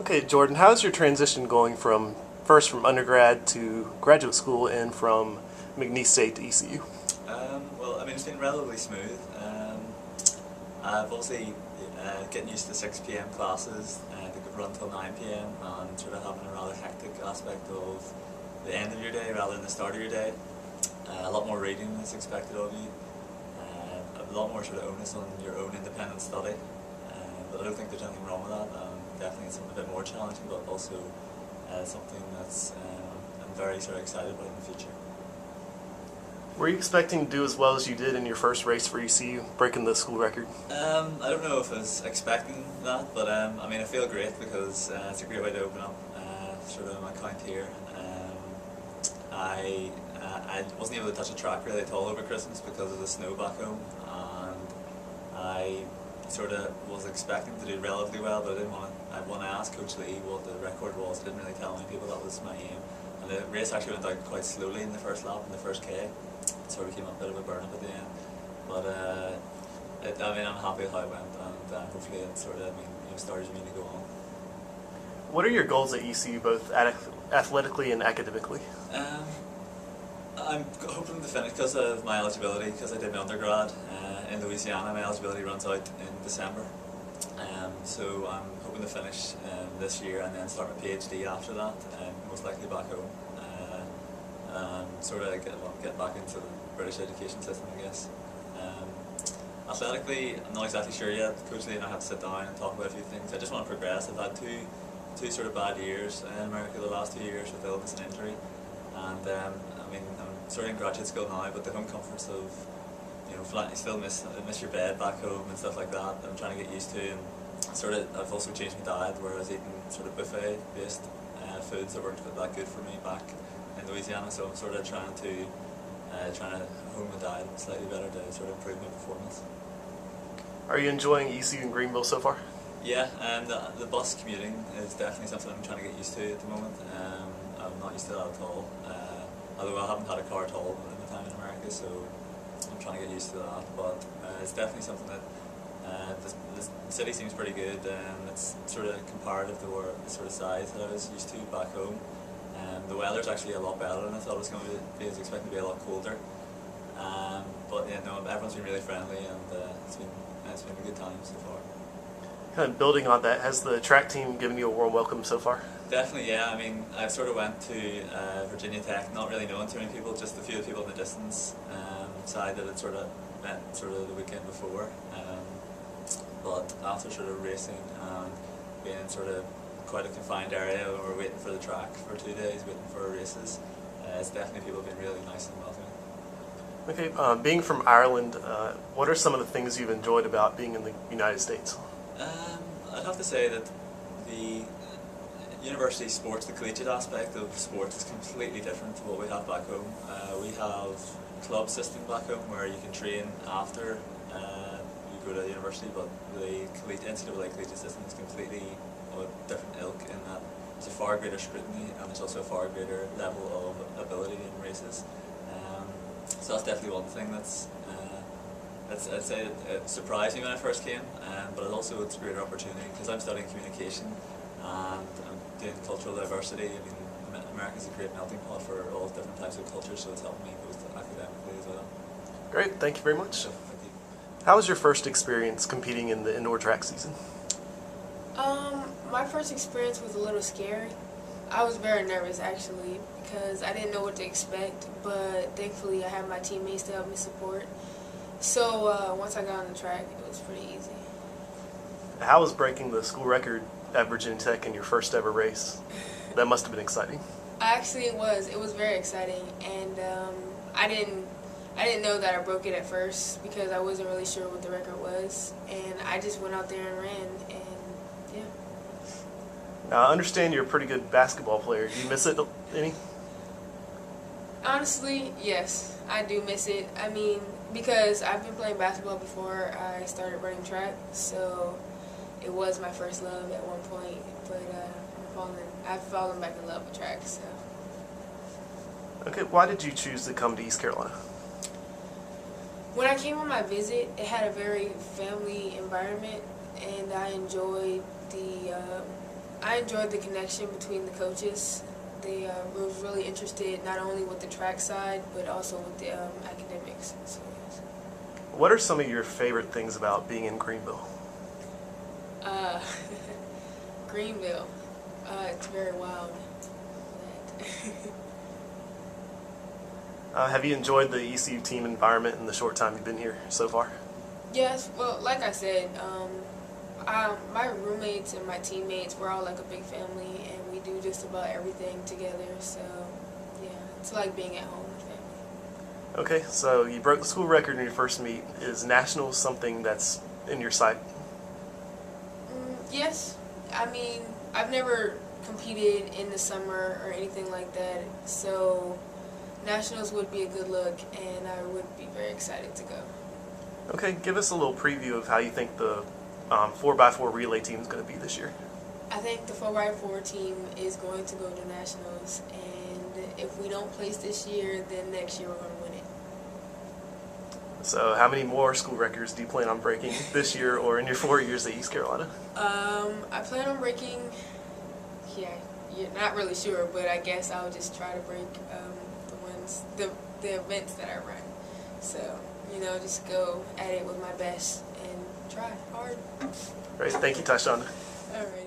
Okay, Jordan, how's your transition going from first from undergrad to graduate school and from McNeese State to ECU? Well, I mean, it's been relatively smooth. I've obviously getting used to 6 p.m. classes that could run till 9 p.m. and sort of having a rather hectic aspect of the end of your day rather than the start of your day. A lot more reading is expected of you. A lot more sort of onus on your own independent study. But I don't think there's anything wrong with that. Definitely it's something a bit more challenging, but also something that's I'm very sort of excited about in the future. Were you expecting to do as well as you did in your first race for ECU, breaking the school record? I don't know if I was expecting that, but I mean I feel great because it's a great way to open up sort of my account here. I wasn't able to touch a track really at all over Christmas because of the snow back home, and I sort of was expecting to do relatively well, but I didn't want to. I want to ask Coach Lee what the record was. Didn't really tell many people that was my aim, and the race actually went out quite slowly in the first lap, in the first K. It sort of came up a bit of a burn up at the end, but I mean I'm happy with how it went, and hopefully it sort of started me to go on. What are your goals at ECU, both athletically and academically? I'm hoping to finish because of my eligibility, because I did my undergrad in Louisiana. My eligibility runs out in December, so I'm hoping to finish this year and then start my PhD after that, most likely back home, and sort of get back into the British education system, I guess. Athletically, I'm not exactly sure yet. Coach Lee and I have to sit down and talk about a few things. I just want to progress. I've had two sort of bad years in America the last 2 years with illness and injury, and I mean I'm sort of in graduate school now, but the home comforts of you still miss your bed back home and stuff like that. I'm trying to get used to, and sort of I've also changed my diet where I was eating sort of buffet based foods that weren't that good for me back in Louisiana. So I'm sort of trying to hone my diet slightly better to sort of improve my performance. Are you enjoying ECU in Greenville so far? Yeah, and the bus commuting is definitely something I'm trying to get used to at the moment. I'm not used to that at all, although I haven't had a car at all in my time in America, so I'm trying to get used to that. But it's definitely something that the city seems pretty good, and it's sort of comparative to the sort of size that I was used to back home. The weather's actually a lot better than I thought it was going to be. I was expecting to be a lot colder. But yeah, no, everyone's been really friendly, and it's been a good time so far. Kind of building on that, has the track team given you a warm welcome so far? Definitely, yeah. I mean, I sort of went to Virginia Tech, not really knowing too many people, just a few people in the distance side that had sort of met sort of the weekend before. But after sort of racing and being in sort of quite a confined area where we're waiting for the track for 2 days, waiting for our races, it's definitely people have been really nice and welcoming. Okay, being from Ireland, what are some of the things you've enjoyed about being in the United States? I'd have to say that the university sports, the collegiate aspect of sports is completely different to what we have back home. We have club system back home where you can train after you go to university, but the NCAA collegiate system is completely of a different ilk in that there's a far greater scrutiny and there's also a far greater level of ability in races. So that's definitely one thing I'd say it surprised me when I first came, but also it's a greater opportunity because I'm studying communication and I'm doing cultural diversity. I mean, America's a great melting pot for all different types of cultures, so it's helped me both academically as well. Great, thank you very much. So, thank you. How was your first experience competing in the indoor track season? My first experience was a little scary. I was very nervous actually because I didn't know what to expect, but thankfully I had my teammates to help me support. So once I got on the track, it was pretty easy. How was breaking the school record at Virginia Tech in your first ever race? That must have been exciting. Actually, it was. It was very exciting, and I didn't know that I broke it at first because I wasn't really sure what the record was, and I just went out there and ran, and yeah. Now, I understand you're a pretty good basketball player. Do you miss it any? Honestly, yes, I do miss it. I mean, because I've been playing basketball before I started running track, so it was my first love at one point, but I've fallen back in love with track, so. Okay, why did you choose to come to East Carolina? When I came on my visit, it had a very family environment, and I enjoyed I enjoyed the connection between the coaches. They were really interested not only with the track side, but also with the academics. So, yes. What are some of your favorite things about being in Greenville? Greenville. It's very wild. Have you enjoyed the ECU team environment in the short time you've been here so far? Yes, well, like I said, my roommates and my teammates, we're all like a big family, and we do just about everything together. So, yeah, it's like being at home with family. Okay, so you broke the school record in your first meet. Is nationals something that's in your sight? Yes. I mean, I've never competed in the summer or anything like that, so nationals would be a good look, and I would be very excited to go. Okay, give us a little preview of how you think the 4x4 relay team is going to be this year. I think the 4x4 team is going to go to nationals, and if we don't place this year, then next year we're going to win it. So how many more school records do you plan on breaking this year or in your 4 years at East Carolina? I plan on breaking, yeah, you're not really sure, but I guess I'll just try to break the events that I run. So, you know, just go at it with my best and try hard. Great, thank you, Tyshonda. All right.